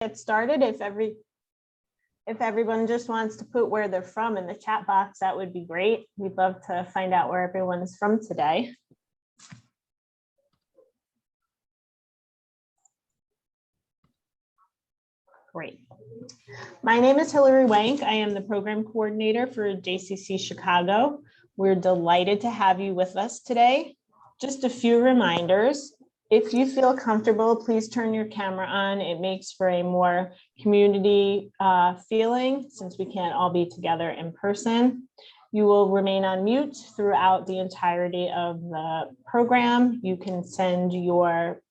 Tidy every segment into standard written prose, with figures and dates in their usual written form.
Get started. If everyone just wants to put where they're from in the chat box, that would be great. We'd love to find out where everyone is from today. Great. My name is Hillary Wank. I am the program coordinator for JCC Chicago. We're delighted to have you with us today. Just a few reminders. If you feel comfortable, please turn your camera on. It makes for a more community feeling since we can't all be together in person. You will remain on mute throughout the entirety of the program. You can send your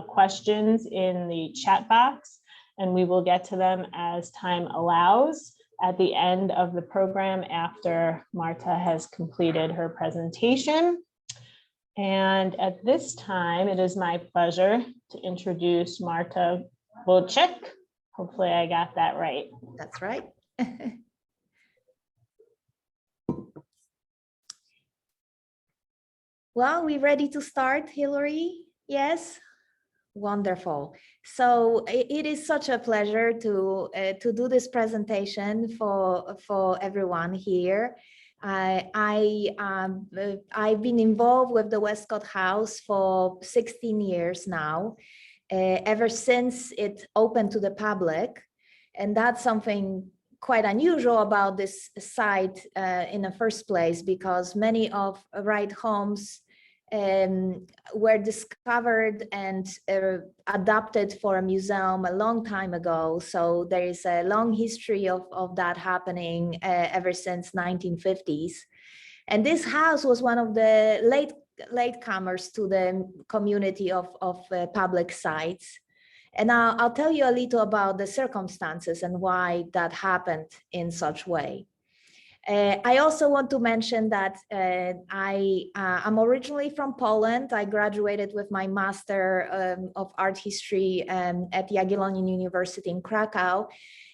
questions in the chat box, and we will get to them as time allows at the end of the program after Marta has completed her presentation. And at this time, it is my pleasure to introduce Marta Wojcik. Hopefully I got that right. That's right. Well, we ready to start, Hillary? Yes? Wonderful. So it is such a pleasure to do this presentation for everyone here. I've been involved with the Westcott House for 16 years now, ever since it opened to the public. And that's something quite unusual about this site in the first place, because many of Wright homes were discovered and adapted for a museum a long time ago. So there is a long history of that happening ever since 1950s. And this house was one of the latecomers to the community of public sites. And I'll tell you a little about the circumstances and why that happened in such way. I also want to mention that I'm originally from Poland. I graduated with my Master of Art History at the Jagiellonian University in Krakow.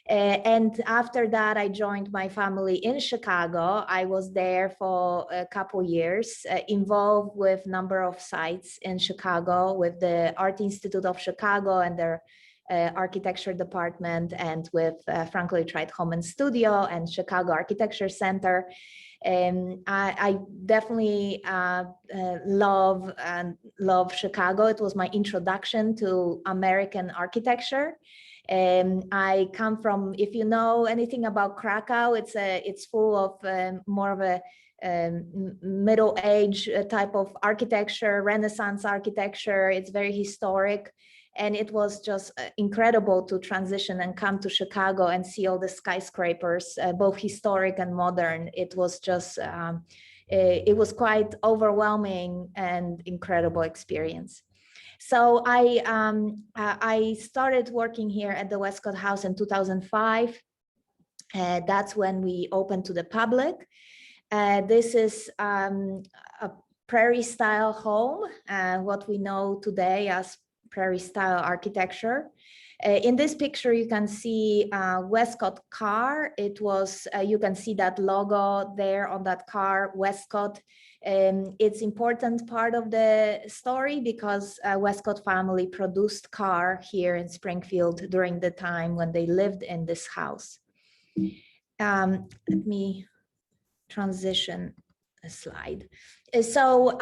And after that, I joined my family in Chicago. I was there for a couple years, involved with a number of sites in Chicago with the Art Institute of Chicago and their architecture department, and with Frank Lloyd Wright Home and Studio and Chicago Architecture Center. I definitely love Chicago. It was my introduction to American architecture. I come from, if you know anything about Krakow, it's full of more of a middle age type of architecture, Renaissance architecture. It's very historic. And it was just incredible to transition and come to Chicago and see all the skyscrapers, both historic and modern. It was just, it was quite overwhelming and incredible experience. So I started working here at the Westcott House in 2005. That's when we opened to the public. This is a prairie style home, what we know today as prairie style architecture. In this picture, you can see Westcott car. It was, you can see that logo there on that car, Westcott. It's important part of the story because Westcott family produced car here in Springfield during the time when they lived in this house. Let me transition a slide. So,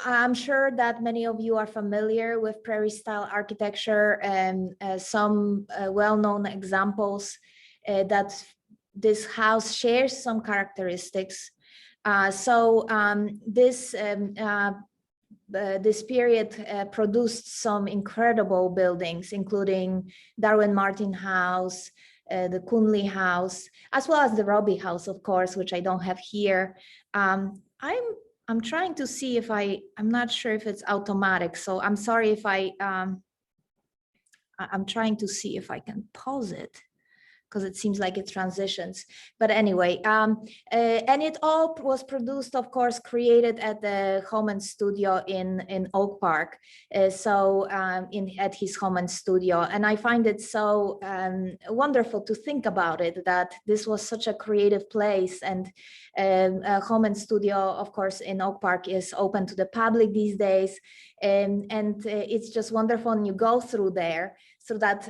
I'm sure that many of you are familiar with prairie style architecture, and some well-known examples that this house shares some characteristics. This period produced some incredible buildings, including Darwin Martin House, the Kunli House, as well as the Robbie House, of course, which I don't have here. I'm trying to see if I'm not sure if it's automatic, so I'm sorry if I'm trying to see if I can pause it, because it seems like it transitions. But anyway, and it all was produced, of course, created at the home and studio in Oak Park. At his home and studio. And I find it so wonderful to think about it, that this was such a creative place. And a home and studio, of course, in Oak Park is open to the public these days. and it's just wonderful. And you go through there, through that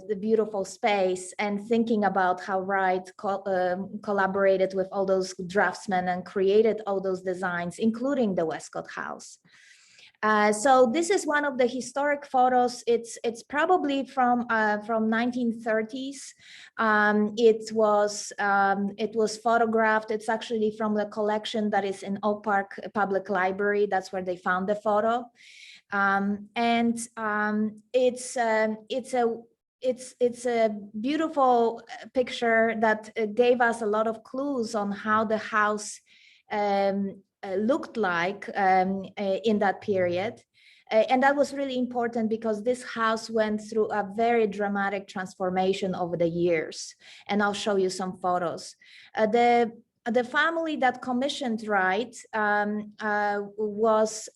the beautiful space, and thinking about how Wright collaborated with all those draftsmen and created all those designs, including the Westcott house. So this is one of the historic photos. It's probably from 1930s. It was photographed. It's actually from the collection that is in Oak Park Public Library. That's where they found the photo. It's a beautiful picture that gave us a lot of clues on how the house looked like in that period. And that was really important because this house went through a very dramatic transformation over the years. And I'll show you some photos. The family that commissioned Wright was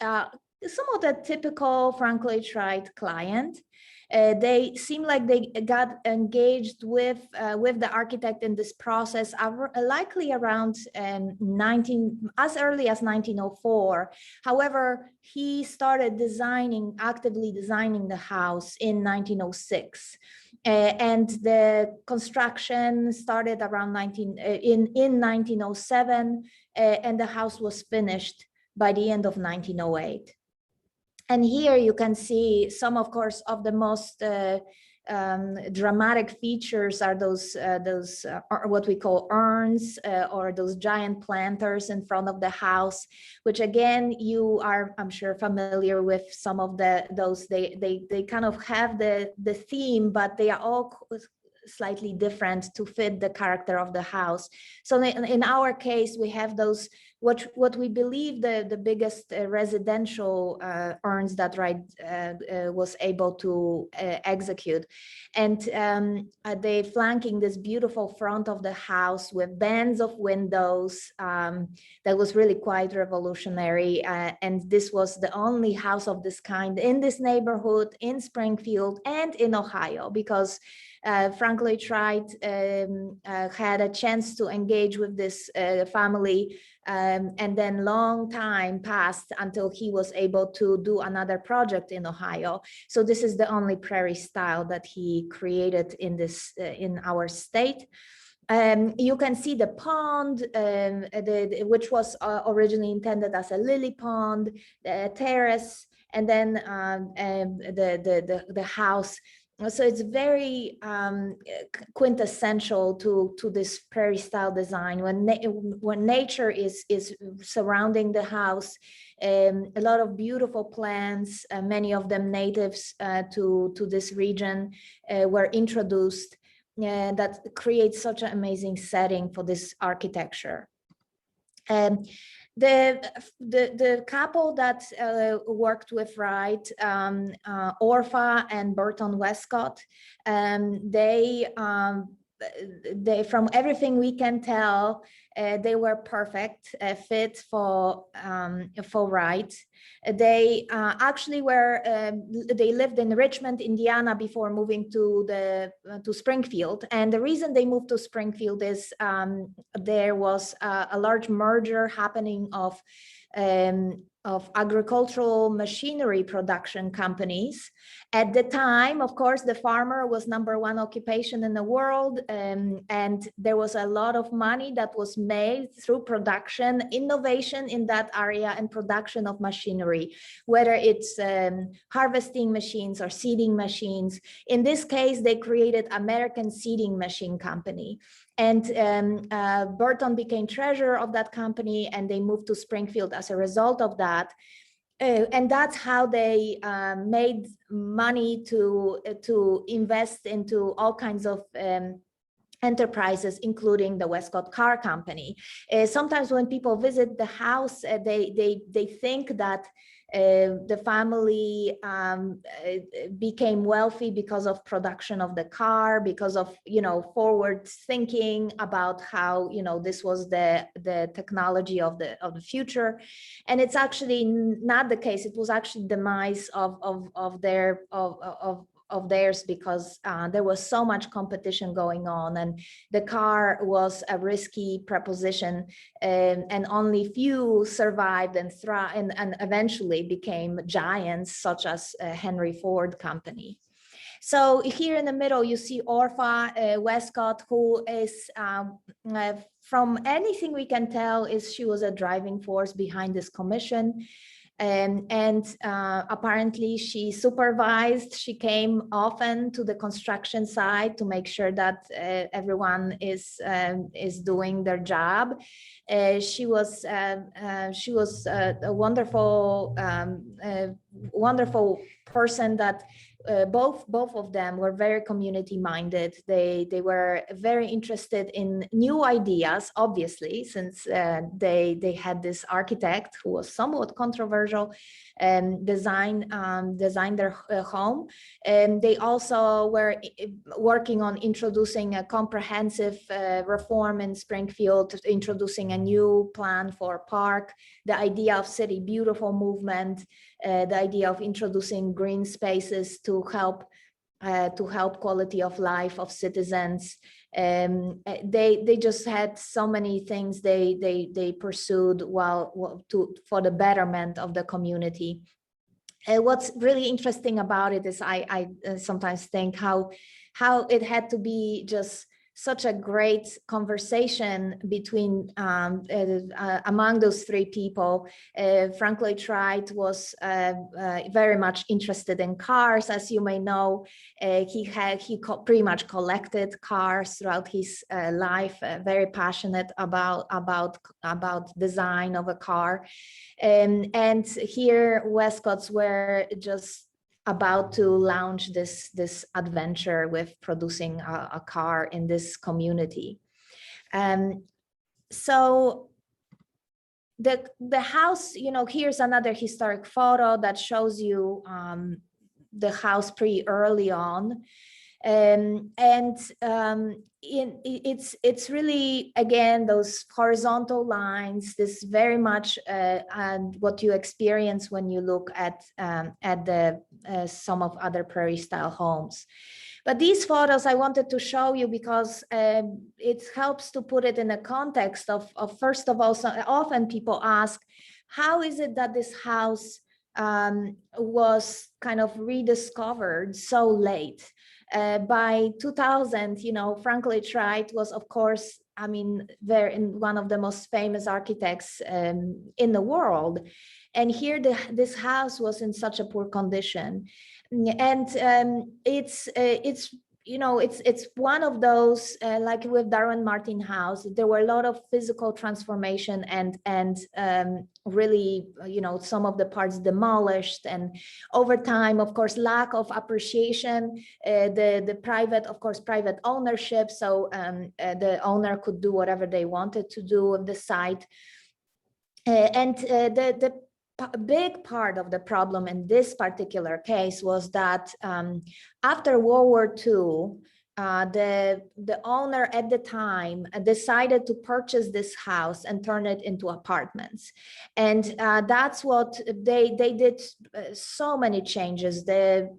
some of the typical Frank Lloyd Wright client. They seem like they got engaged with the architect in this process, likely around as early as 1904. However, he started actively designing the house in 1906. And the construction started around 1907, and the house was finished by the end of 1908. And here you can see some, of course, of the most dramatic features are those what we call urns, or those giant planters in front of the house, which again, you are, I'm sure, familiar with some of those. They kind of have the theme, but they are all slightly different to fit the character of the house. So in our case, we have those what we believe the biggest residential urns that Wright was able to execute. And they flanking this beautiful front of the house with bands of windows. That was really quite revolutionary. And this was the only house of this kind in this neighborhood, in Springfield and in Ohio, because Frank Lloyd Wright had a chance to engage with this family, and then long time passed until he was able to do another project in Ohio. So this is the only prairie style that he created in this in our state. You can see the pond, which was originally intended as a lily pond, the terrace, and then the house. So it's very quintessential to this prairie style design when nature is surrounding the house. A lot of beautiful plants, many of them natives to this region, were introduced, that creates such an amazing setting for this architecture. The couple that worked with Wright, Orpha and Burton Westcott, they from everything we can tell, they were perfect fit for Wright. They actually were they lived in Richmond, Indiana before moving to Springfield. And the reason they moved to Springfield is there was a large merger happening of agricultural machinery production companies. At the time, of course, the farmer was #1 occupation in the world, and there was a lot of money that was made through production, innovation in that area, and production of machinery, whether it's harvesting machines or seeding machines. In this case, they created American Seeding Machine Company. And Burton became treasurer of that company, and they moved to Springfield as a result of that. And that's how they made money to invest into all kinds of enterprises, including the Westcott Car Company. Sometimes when people visit the house, they think that the family became wealthy because of production of the car, because of, forward thinking about how, this was the technology of the future. And it's actually not the case. It was actually demise of of theirs because there was so much competition going on, and the car was a risky proposition, and only few survived and thrived and eventually became giants such as Henry Ford Company. So here in the middle, you see Orpha Westcott, who is, from anything we can tell, she was a driving force behind this commission. And apparently she supervised, she came often to the construction site to make sure that everyone is doing their job. She was a wonderful, wonderful person that both of them were very community minded. They were very interested in new ideas, obviously, since they had this architect who was somewhat controversial and design their home. And they also were working on introducing a comprehensive reform in Springfield, introducing a new plan for park, the idea of City Beautiful movement, the idea of introducing green spaces to help quality of life of citizens. They just had so many things they pursued for the betterment of the community. What's really interesting about it is I sometimes think how it had to be just such a great conversation between among those three people. Frank Lloyd Wright was very much interested in cars, as you may know. He pretty much collected cars throughout his life. Very passionate about design of a car, and here Westcotts were just about to launch this adventure with producing a car in this community. So the house, here's another historic photo that shows you the house pretty early on. It's really, again, those horizontal lines, this very much and what you experience when you look at the some of other prairie style homes. But these photos I wanted to show you because it helps to put it in a context of first of all, so often people ask, how is it that this house was kind of rediscovered so late? By 2000, Frank Lloyd Wright was, of course, one of the most famous architects in the world. And here this house was in such a poor condition. And it's one of those, like with Darwin Martin House, there were a lot of physical transformation and really, some of the parts demolished, and over time, of course, lack of appreciation, the private ownership. So the owner could do whatever they wanted to do with the site. The big part of the problem in this particular case was that after World War II, the owner at the time decided to purchase this house and turn it into apartments, and that's what they did. So many changes. The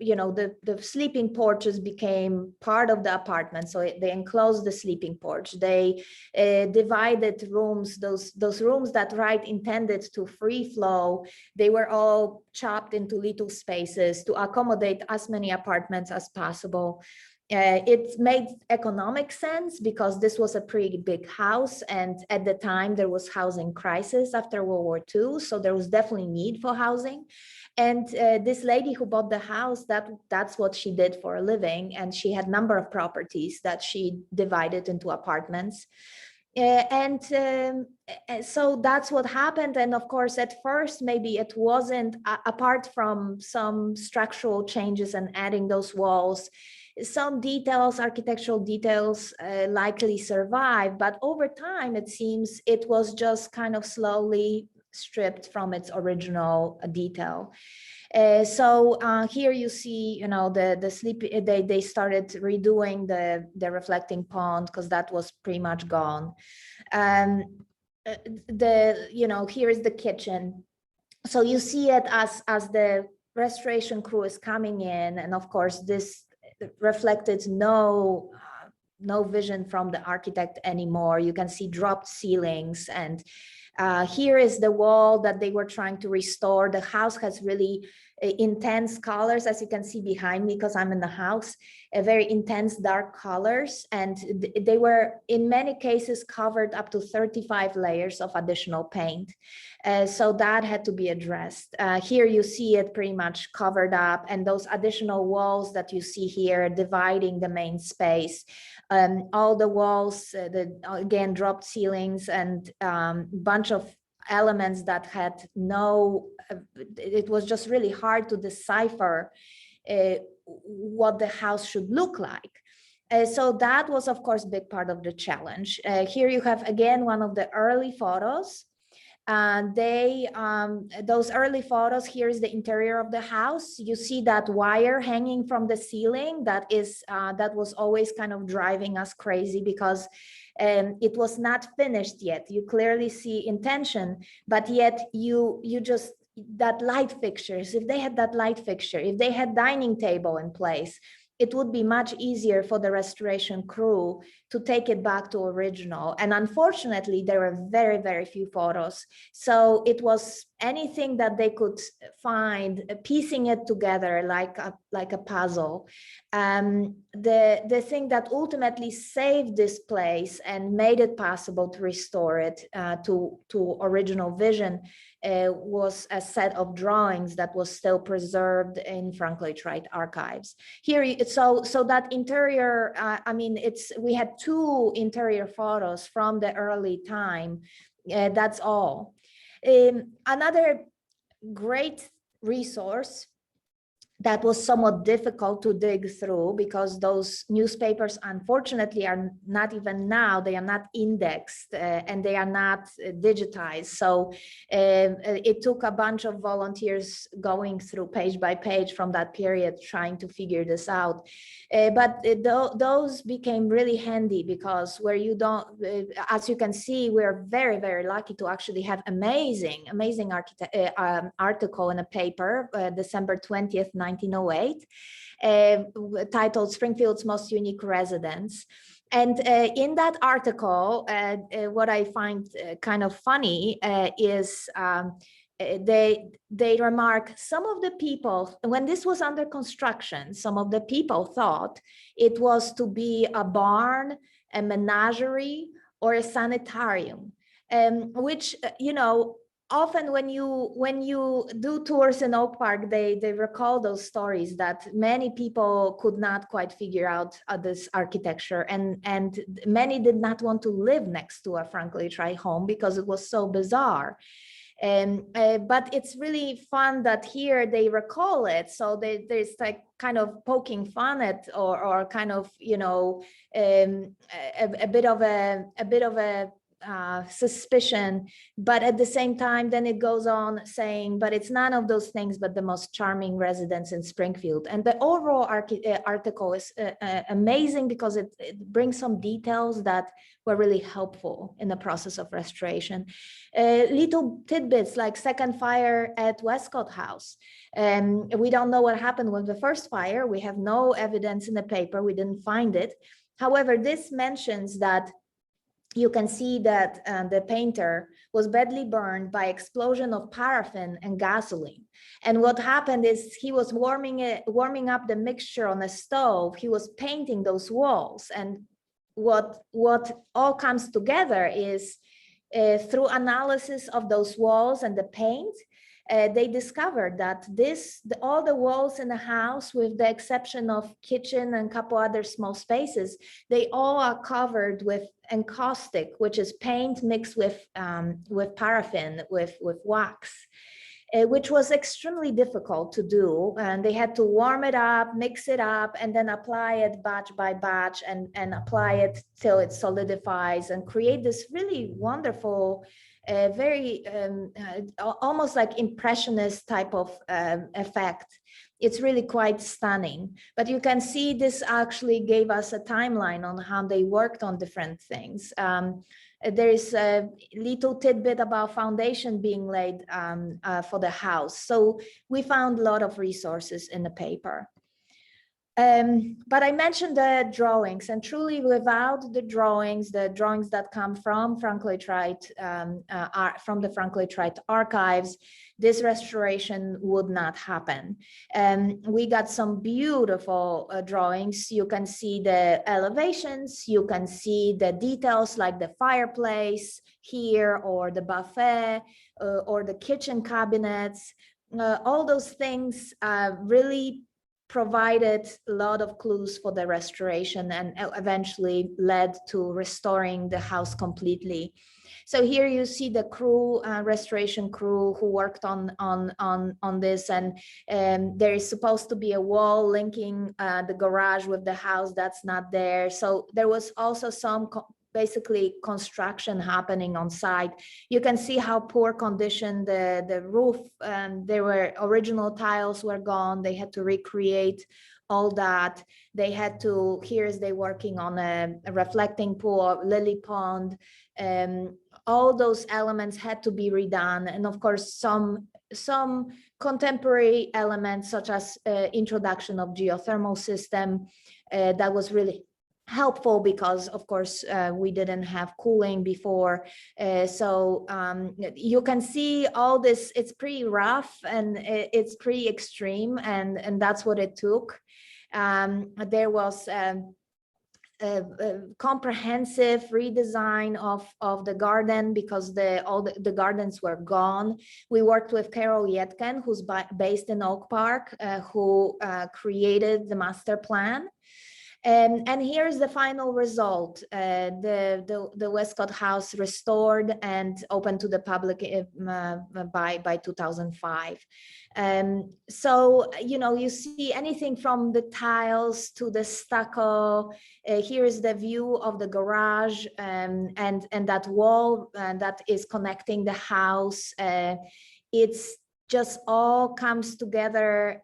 sleeping porches became part of the apartment, so they enclosed the sleeping porch. They divided rooms. Those rooms that Wright intended to free flow, they were all chopped into little spaces to accommodate as many apartments as possible. It made economic sense because this was a pretty big house, and at the time there was housing crisis after World War II, so there was definitely need for housing. And this lady who bought the house, that's what she did for a living, and she had a number of properties that she divided into apartments. So that's what happened. And of course, at first, maybe it wasn't, apart from some structural changes and adding those walls, some details, architectural details likely survive, but over time, it seems it was just kind of slowly stripped from its original detail. So here you see, the sleep. They started redoing the reflecting pond because that was pretty much gone. Here is the kitchen. So you see it as the restoration crew is coming in, and of course this reflected no vision from the architect anymore. You can see dropped ceilings, and here is the wall that they were trying to restore. The house has really intense colors, as you can see behind me, because I'm in the house, very intense dark colors, and they were in many cases covered up to 35 layers of additional paint. So that had to be addressed. Here you see it pretty much covered up, and those additional walls that you see here dividing the main space. All the walls, again, dropped ceilings, and bunch of elements that had no, it was just really hard to decipher what the house should look like. So that was, of course, a big part of the challenge. Here you have, again, one of the early photos. Those early photos, here's the interior of the house. You see that wire hanging from the ceiling. That was always kind of driving us crazy, because it was not finished yet. You clearly see intention, but yet you just, that light fixtures, if they had that light fixture, if they had dining table in place, it would be much easier for the restoration crew to take it back to original. And unfortunately, there were very, very few photos. So it was anything that they could find, piecing it together like a puzzle. The thing that ultimately saved this place and made it possible to restore it to original vision was a set of drawings that was still preserved in Frank Lloyd Wright archives. Here, so that interior, I mean, we had 2 interior photos from the early time. That's all. Another great resource that was somewhat difficult to dig through, because those newspapers, unfortunately, are not even now, they are not indexed and they are not digitized. So it took a bunch of volunteers going through page by page from that period, trying to figure this out. But those became really handy, because where you don't, as you can see, we're very, very lucky to actually have amazing article in a paper, December 20th, 1908, titled Springfield's Most Unique Residence. And in that article, what I find kind of funny is they remark, some of the people, when this was under construction, some of the people thought it was to be a barn, a menagerie, or a sanitarium, which, you know, often when you do tours in Oak Park, they recall those stories that many people could not quite figure out this architecture, and many did not want to live next to a Frank Lloyd Wright home because it was so bizarre. But it's really fun that here they recall it. So there's like kind of poking fun at, or kind of, you know, a bit of a suspicion, but at the same time, then it goes on saying, but it's none of those things, but the most charming residence in Springfield. And the overall article is amazing, because it brings some details that were really helpful in the process of restoration. Little tidbits like second fire at Westcott House. We don't know what happened with the first fire. We have no evidence in the paper. We didn't find it. However, this mentions that you can see that the painter was badly burned by explosion of paraffin and gasoline. And what happened is he was warming up the mixture on a stove. He was painting those walls. And what all comes together is through analysis of those walls and the paint, they discovered that all the walls in the house, with the exception of kitchen and a couple other small spaces, they all are covered with encaustic, which is paint mixed with paraffin, with wax, which was extremely difficult to do. And they had to warm it up, mix it up, and then apply it batch by batch, and apply it till it solidifies, and create this really wonderful, very almost like impressionist type of effect. It's really quite stunning. But you can see this actually gave us a timeline on how they worked on different things. there is a little tidbit about foundation being laid for the house. So we found a lot of resources in the paper. But I mentioned the drawings, and truly without the drawings that come from Frank Lloyd Wright, from the Frank Lloyd Wright archives, this restoration would not happen. We got some beautiful drawings. You can see the elevations, you can see the details like the fireplace here, or the buffet, or the kitchen cabinets. All those things really provided a lot of clues for the restoration, and eventually led to restoring the house completely. So here you see the crew, restoration crew, who worked on this, and there is supposed to be a wall linking the garage with the house. That's not there. So there was also some basically construction happening on site. You can see how poor condition the roof, there were original tiles were gone. They had to recreate all that. They had to, here's they working on a reflecting pool, lily pond. All those elements had to be redone. And of course, some contemporary elements, such as introduction of geothermal system, that was really helpful, because of course we didn't have cooling before. So you can see all this, it's pretty rough and it's pretty extreme, and that's what it took. There was a comprehensive redesign of the garden, because all the gardens were gone. We worked with Carol Yetken, who's based in Oak Park, who created the master plan. And here's the final result: the Westcott house restored and open to the public by 2005. So you see anything from the tiles to the stucco. Here is the view of the garage, and that wall that is connecting the house. It's just all comes together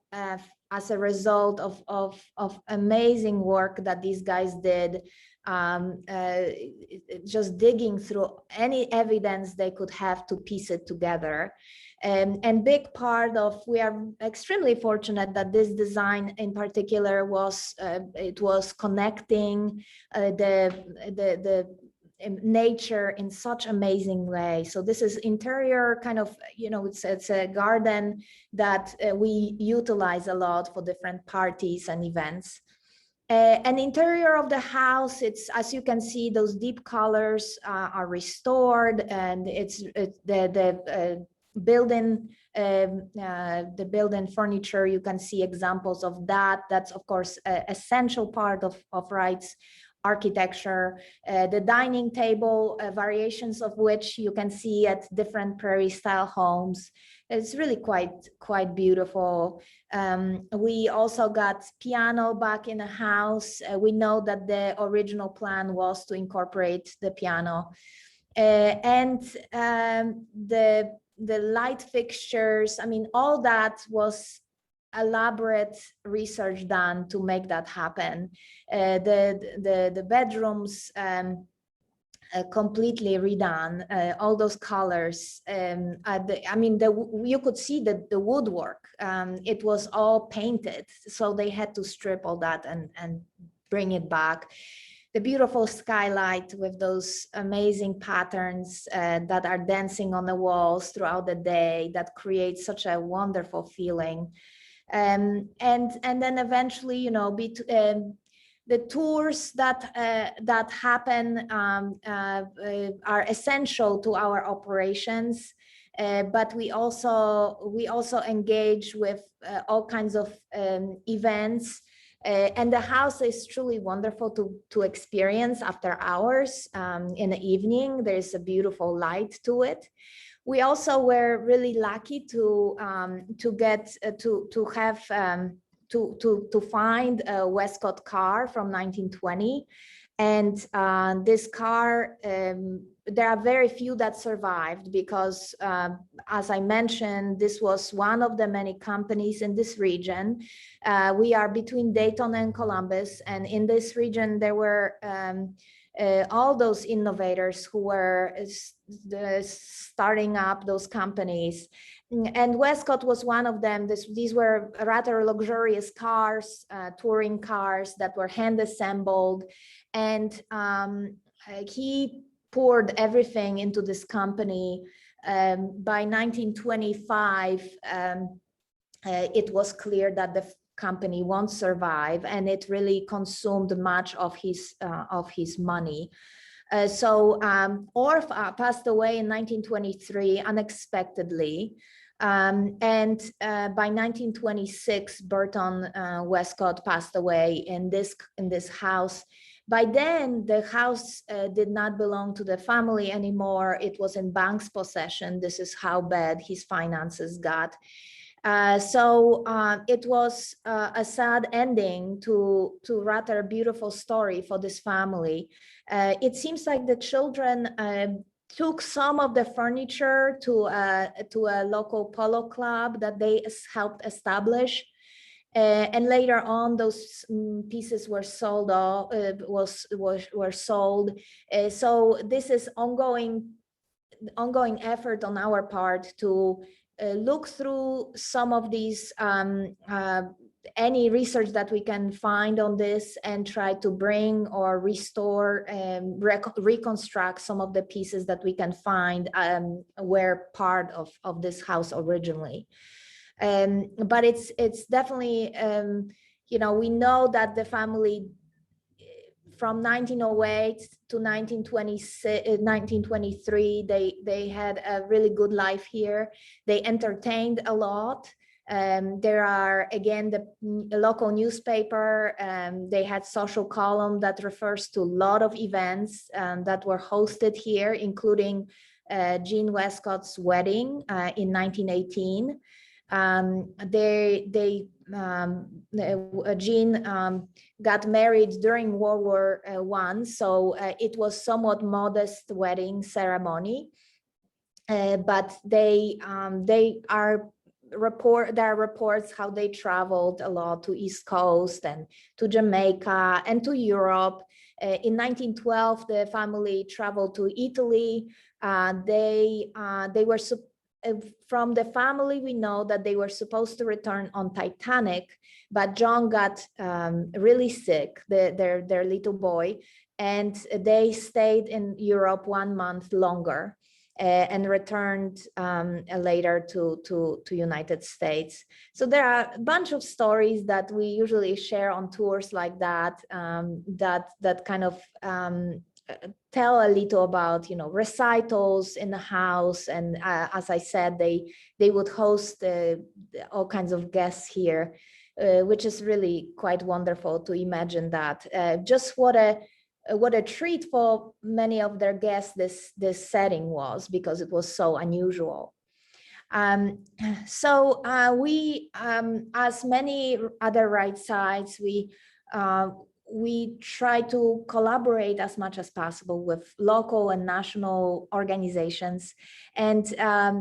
as a result of amazing work that these guys did, just digging through any evidence they could have to piece it together. And big part of, we are extremely fortunate that this design in particular was, it was connecting the nature in such amazing way. So this is interior kind of, it's a garden that we utilize a lot for different parties and events. An interior of the house, it's, as you can see, those deep colors are restored, and it's the building furniture. You can see examples of that. That's of course an essential part of Wright's architecture. The dining table, variations of which you can see at different prairie style homes. It's really quite beautiful. We also got piano back in the house. We know that the original plan was to incorporate the piano, and the light fixtures. I mean, all that was elaborate research done to make that happen. The bedrooms completely redone, all those colors. You could see the woodwork. It was all painted, so they had to strip all that and bring it back. The beautiful skylight with those amazing patterns that are dancing on the walls throughout the day, that creates such a wonderful feeling. And then eventually, the tours that happen are essential to our operations, but we also engage with all kinds of events. And the house is truly wonderful to experience after hours. In the evening, there's a beautiful light to it. We also were really lucky to find a Westcott car from 1920, and this car, there are very few that survived, because as I mentioned, this was one of the many companies in this region. We are between Dayton and Columbus, and in this region there were all those innovators who were starting up those companies. And Westcott was one of them. These were rather luxurious cars, touring cars that were hand assembled. And he poured everything into this company. By 1925, it was clear that the company won't survive, and it really consumed much of his money. So Orff passed away in 1923 unexpectedly. And by 1926, Burton Westcott passed away in this house. By then, the house did not belong to the family anymore. It was in bank's possession. This is how bad his finances got. So it was a sad ending to rather beautiful story for this family. It seems like the children took some of the furniture to a local polo club that they helped establish. And later on, those pieces were sold. Were sold. So this is ongoing effort on our part to look through some of these any research that we can find on this and try to bring or restore and reconstruct some of the pieces that we can find were part of this house originally. But it's definitely, you know, we know that the family from 1908 to 1923, they had a really good life here. They entertained a lot. There are, again, the local newspaper. They had social column that refers to a lot of events that were hosted here, including Jean Westcott's wedding in 1918. Jean got married during World War I, so it was somewhat modest wedding ceremony. But there are reports how they traveled a lot to East Coast and to Jamaica and to Europe. In 1912, the family traveled to Italy. They were from the family, we know that they were supposed to return on Titanic, but John got really sick, their little boy, and they stayed in Europe 1 month longer and returned later to United States. So there are a bunch of stories that we usually share on tours like that, that kind of tell a little about, you know, recitals in the house. And as I said, they would host all kinds of guests here, which is really quite wonderful to imagine that. Just what a treat for many of their guests this setting was, because it was so unusual. So we, as many other Wright sites, we try to collaborate as much as possible with local and national organizations. And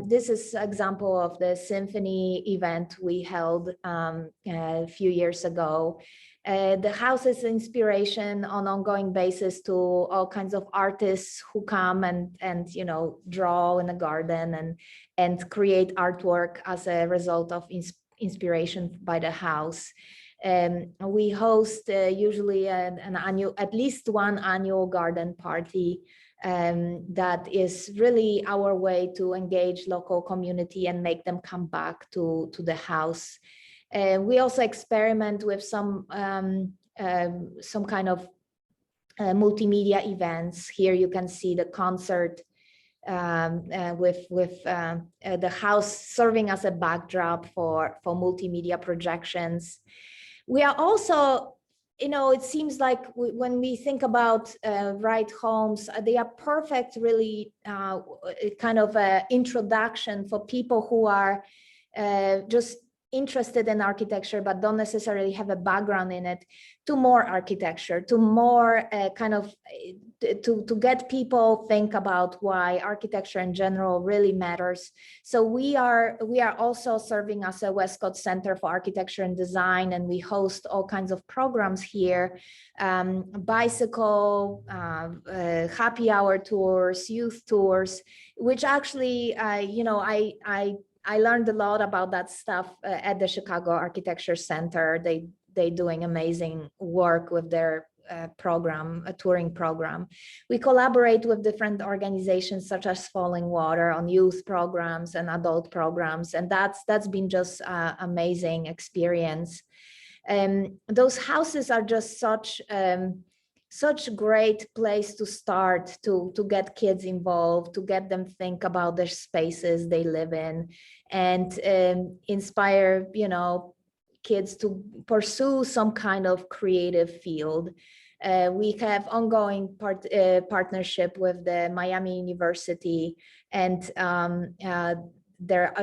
this is an example of the symphony event we held a few years ago. The house is inspiration on an ongoing basis to all kinds of artists who come and you know, draw in the garden and create artwork as a result of inspiration by the house. We host usually at least one annual garden party that is really our way to engage local community and make them come back to the house. We also experiment with some kind of multimedia events. Here you can see the concert with the house serving as a backdrop for multimedia projections. We are also, you know, it seems like when we think about Wright homes, they are perfect, really kind of an introduction for people who are just interested in architecture but don't necessarily have a background in it, to more architecture, to more to get people think about why architecture in general really matters. So we are also serving as a Westcott Center for Architecture and Design, and we host all kinds of programs here, bicycle, happy hour tours, youth tours, which actually, I learned a lot about that stuff at the Chicago Architecture Center. They doing amazing work with their program, a touring program. We collaborate with different organizations such as Falling Water on youth programs and adult programs, and that's been just amazing experience. Those houses are just such great place to start to get kids involved, to get them think about the spaces they live in, and inspire, kids to pursue some kind of creative field. We have ongoing partnership with the Miami University, and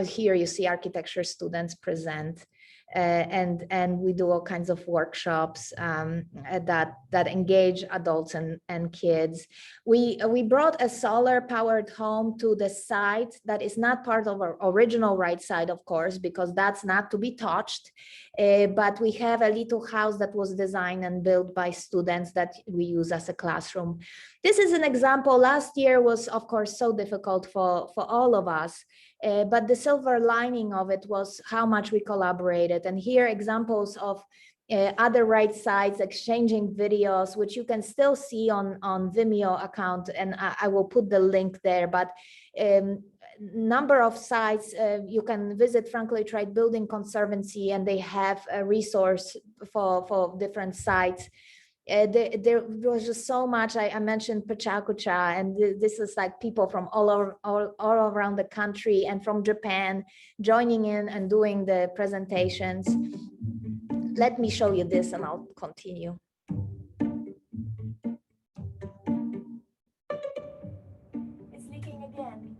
here you see architecture students present. And we do all kinds of workshops that engage adults and kids. We brought a solar powered home to the site that is not part of our original Wright site, of course, because that's not to be touched. But we have a little house that was designed and built by students that we use as a classroom. This is an example. Last year was, of course, so difficult for all of us. But the silver lining of it was how much we collaborated. And here examples of other Wright sites exchanging videos, which you can still see on Vimeo account, and I will put the link there. But number of sites, you can visit Frank Lloyd Wright Building Conservancy, and they have a resource for different sites. There was just so much. I mentioned Pachacucha, and this is like people from all around the country and from Japan joining in and doing the presentations. Let me show you this and I'll continue. It's leaking again.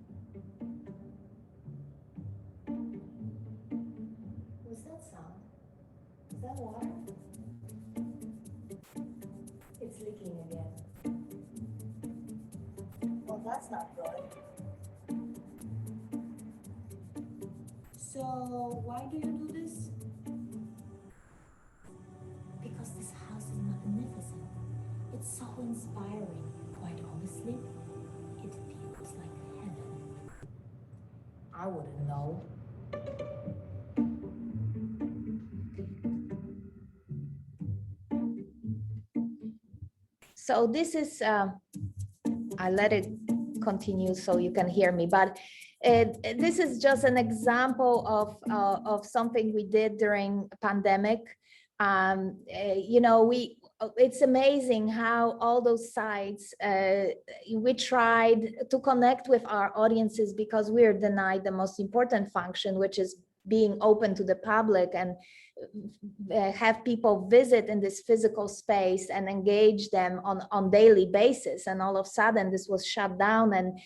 What's that sound? Is that water? It's leaking again. Well, that's not good. So why do you do this? Because this house is magnificent. It's so inspiring. Quite honestly, it feels like heaven. I wouldn't know. So this is, I let it continue so you can hear me, but this is just an example of something we did during pandemic. It's amazing how all those sites, we tried to connect with our audiences because we're denied the most important function, which is being open to the public and have people visit in this physical space and engage them on daily basis. And all of a sudden this was shut down, and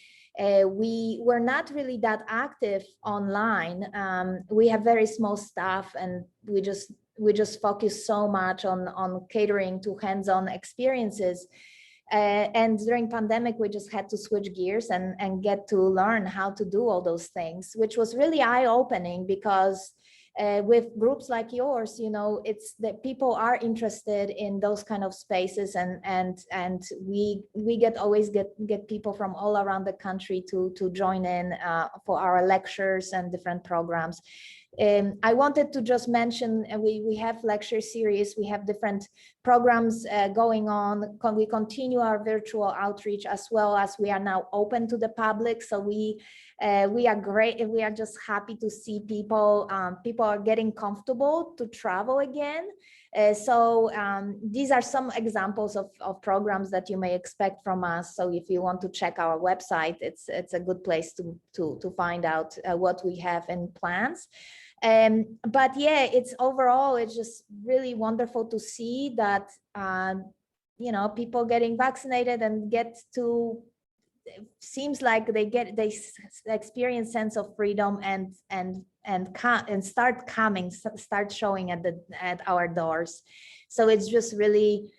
we were not really that active online. We have very small staff, and we just focus so much on catering to hands-on experiences. And during pandemic, we just had to switch gears and get to learn how to do all those things, which was really eye-opening because with groups like yours, it's that people are interested in those kind of spaces, and we always get people from all around the country to join in for our lectures and different programs. I wanted to just mention we have lecture series, we have different programs going on. We continue our virtual outreach as well as we are now open to the public. So we are great. We are just happy to see people. People are getting comfortable to travel again. So these are some examples of programs that you may expect from us. So if you want to check our website, it's a good place to find out what we have in plans. But yeah, it's just really wonderful to see that, people getting vaccinated and get to seems like they experience sense of freedom and start showing at our doors. So it's just really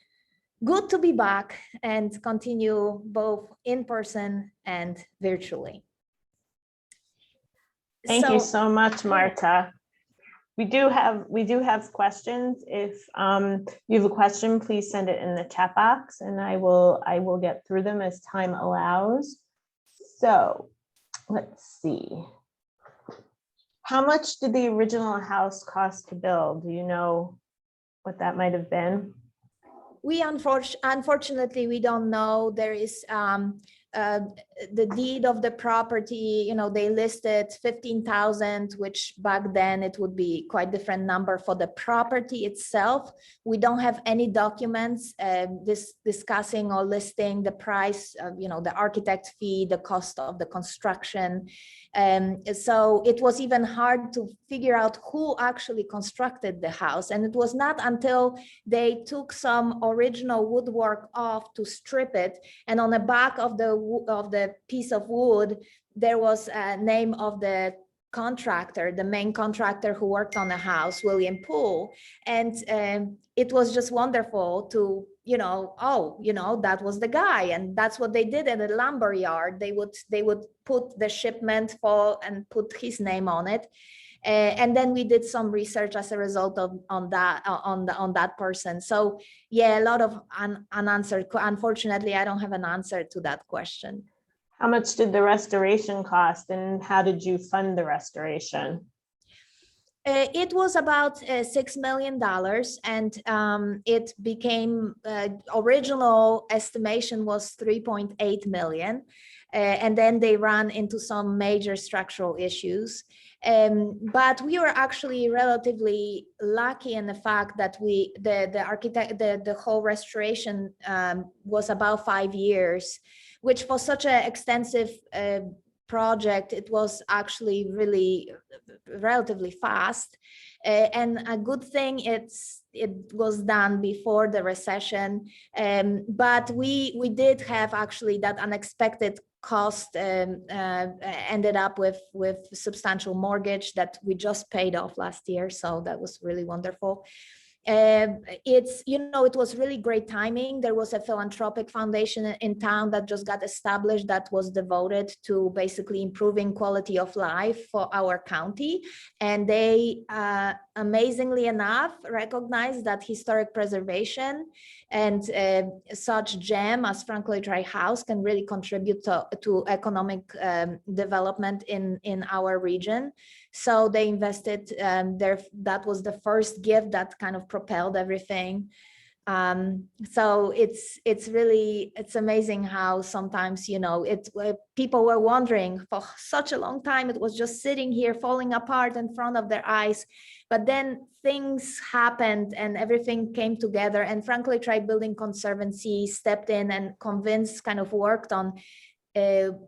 good to be back and continue both in person and virtually. Thank you so much, Marta. We do have questions. If you have a question, please send it in the chat box, and I will get through them as time allows. So let's see. How much did the original house cost to build? Do you know what that might have been? We unfortunately we don't know. There is the deed of the property, you know, they listed 15,000, which back then it would be quite different number for the property itself. We don't have any documents discussing or listing the price of, you know, the architect fee, the cost of the construction. So it was even hard to figure out who actually constructed the house. And it was not until they took some original woodwork off to strip it, and on the back of the piece of wood, there was a name of the contractor, the main contractor who worked on the house, William Poole. And it was just wonderful to, you know, oh, you know, that was the guy. And that's what they did at the lumber yard. They would put the shipment for and put his name on it. And then we did some research as a result of on that person. So yeah, a lot of unanswered. Unfortunately, I don't have an answer to that question. How much did the restoration cost, and how did you fund the restoration? It was about $6 million, and it became original estimation was 3.8 million. And then they ran into some major structural issues. But we were actually relatively lucky in the fact that the whole restoration was about 5 years, which for such an extensive project, it was actually really relatively fast. And a good thing it was done before the recession. But we did have actually that unexpected cost ended up with substantial mortgage that we just paid off last year. So that was really wonderful. It's, you know, it was really great timing. There was a philanthropic foundation in town that just got established that was devoted to basically improving quality of life for our county. And they, amazingly enough, recognized that historic preservation and such gem as Frank Lloyd Wright House can really contribute to economic development in our region. So they invested that was the first gift that kind of propelled everything. So it's amazing how sometimes, you know, people were wondering for such a long time, it was just sitting here falling apart in front of their eyes. But then things happened and everything came together, and Frank Lloyd Wright Building Conservancy stepped in and worked on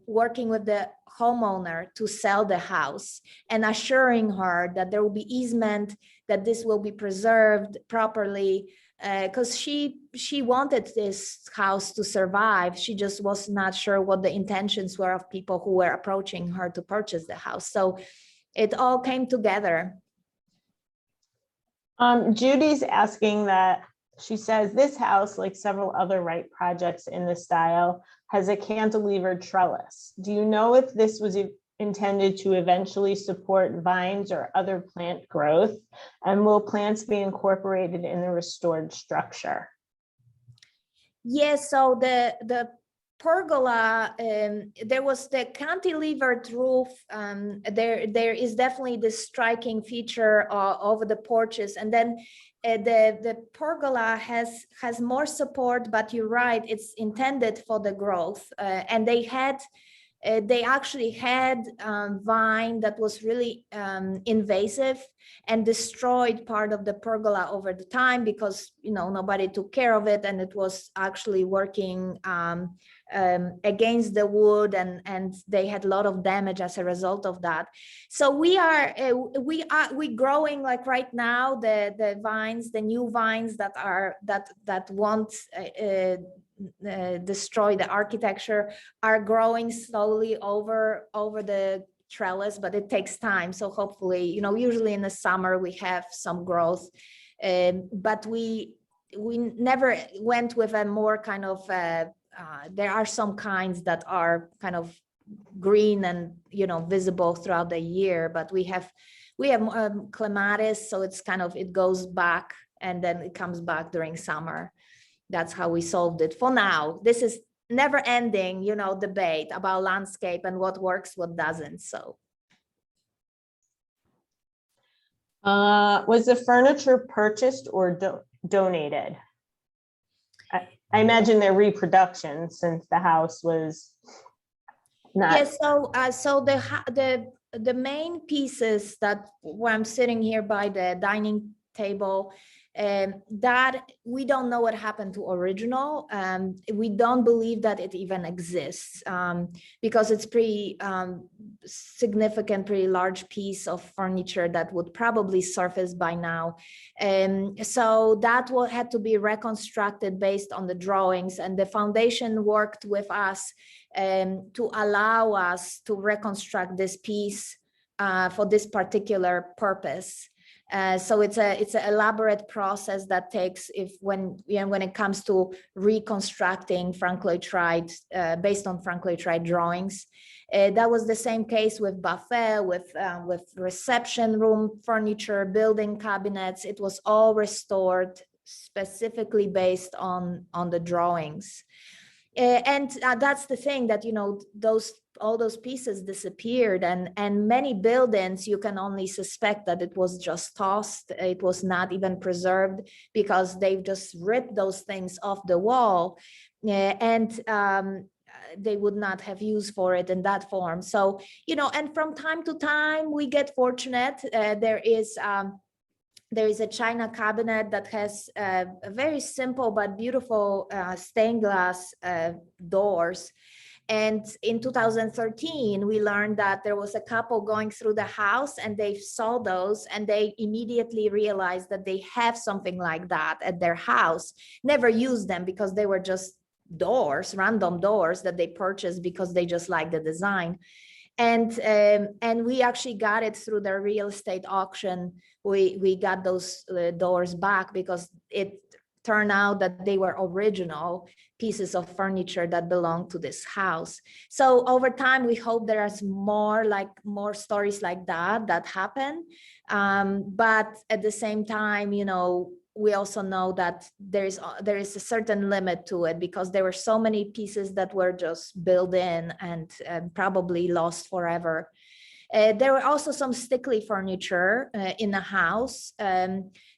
working with the homeowner to sell the house and assuring her that there will be easement, that this will be preserved properly, because she wanted this house to survive. She just was not sure what the intentions were of people who were approaching her to purchase the house. So it all came together. Judy's asking that, she says, this house, like several other Wright projects in this style, has a cantilevered trellis. Do you know if this was intended to eventually support vines or other plant growth? And will plants be incorporated in the restored structure? Yes, so the pergola, there was the cantilevered roof. There is definitely this striking feature over the porches, and then the pergola has more support. But you're right, it's intended for the growth, and they actually had vine that was really invasive and destroyed part of the pergola over the time because, you know, nobody took care of it, and it was actually working against the wood, and they had a lot of damage as a result of that. So we growing, like right now, the vines, the new vines that won't destroy the architecture are growing slowly over the trellis, but it takes time. So hopefully, usually in the summer we have some growth, but we never went with a more kind of there are some kinds that are kind of green and visible throughout the year, but we have clematis, so it's kind of, it goes back and then it comes back during summer. That's how we solved it for now. This is never ending debate about landscape and what works, what doesn't. So was the furniture purchased or donated? I imagine they're reproduction, since the house was not. Yes. So the main pieces that where I'm sitting here by the dining table, that we don't know what happened to original. We don't believe that it even exists, because it's pretty significant, pretty large piece of furniture that would probably surface by now. So that had to be reconstructed based on the drawings, and the foundation worked with us to allow us to reconstruct this piece for this particular purpose. So it's an elaborate process that takes, when it comes to reconstructing Frank Lloyd Wright based on Frank Lloyd Wright drawings. That was the same case with buffet, with reception room furniture, building cabinets. It was all restored specifically based on the drawings. And that's the thing, that all those pieces disappeared, and many buildings you can only suspect that it was just tossed. It was not even preserved, because they've just ripped those things off the wall, and they would not have use for it in that form. So and from time to time we get fortunate. There is a china cabinet that has a very simple but beautiful stained glass doors. And in 2013, we learned that there was a couple going through the house, and they saw those, and they immediately realized that they have something like that at their house. Never used them, because they were just doors, random doors that they purchased because they just like the design. And we actually got it through the real estate auction. We got those doors back, because it turned out that they were original pieces of furniture that belonged to this house. So over time, we hope there's more stories like that happen. But at the same time, we also know that there is a certain limit to it, because there were so many pieces that were just built in and probably lost forever. There were also some stickly furniture in the house.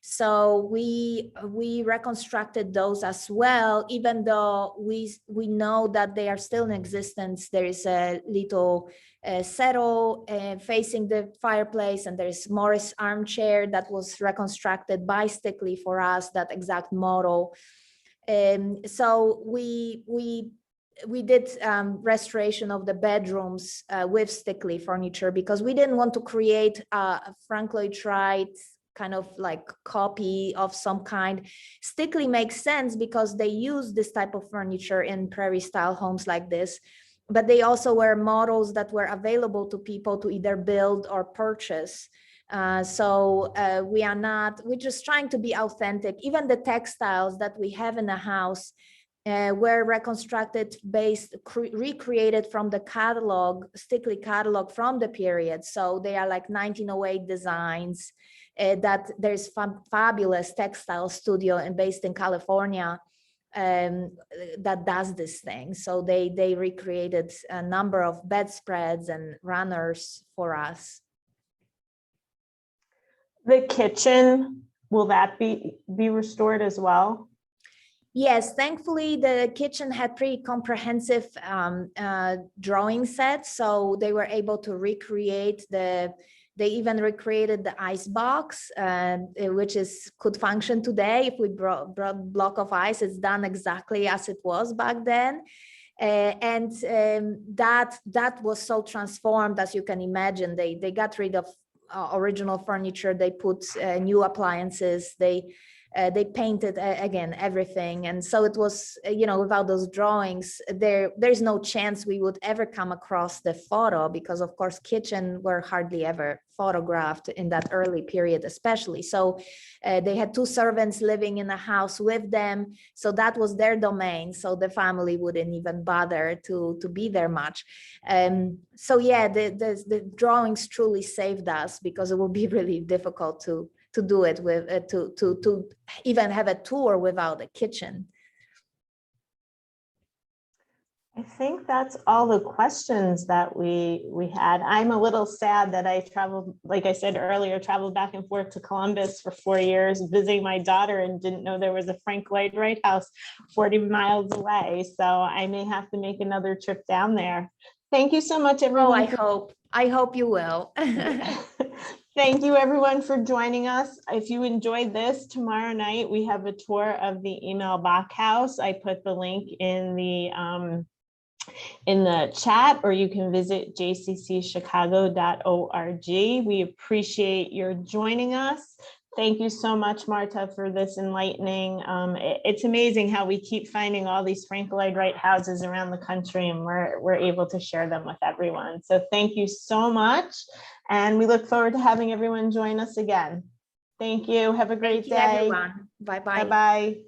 So we reconstructed those as well, even though we know that they are still in existence. There is a little settle facing the fireplace, and there is Morris armchair that was reconstructed by Stickley for us, that exact model. So we did restoration of the bedrooms with Stickley furniture, because we didn't want to create a Frank Lloyd Wright kind of like copy of some kind. Stickley makes sense because they use this type of furniture in prairie style homes like this, but they also were models that were available to people to either build or purchase. So we're just trying to be authentic. Even the textiles that we have in the house were reconstructed, recreated from the catalog, Stickley catalog from the period. So they are like 1908 designs. That there's fabulous textile studio based in California that does this thing. So they recreated a number of bedspreads and runners for us. The kitchen, will that be restored as well? Yes, thankfully the kitchen had pretty comprehensive drawing sets, so they were able to recreate they even recreated the ice box, which could function today. If we brought block of ice, it's done exactly as it was back then. That was so transformed, as you can imagine. They got rid of original furniture, they put new appliances, they painted again everything, and so it was, without those drawings, there's no chance we would ever come across the photo, because of course kitchen were hardly ever photographed in that early period, especially. So they had 2 servants living in the house with them, so that was their domain, so the family wouldn't even bother to be there much. So yeah, the drawings truly saved us, because it will be really difficult to do it with to even have a tour without a kitchen. I think that's all the questions that we had. I'm a little sad that I traveled, like I said earlier, traveled back and forth to Columbus for 4 years visiting my daughter and didn't know there was a Frank Lloyd Wright house 40 miles away. So I may have to make another trip down there. Thank you so much, everyone. I hope you will. Thank you, everyone, for joining us. If you enjoyed this, tomorrow night we have a tour of the Email Bach House. I put the link in the chat, or you can visit jccchicago.org. We appreciate your joining us. Thank you so much, Marta, for this enlightening. It's amazing how we keep finding all these Frank Lloyd Wright houses around the country, and we're able to share them with everyone. So thank you so much. And we look forward to having everyone join us again. Thank you. Have a great day. Everyone. Bye-bye. Bye-bye.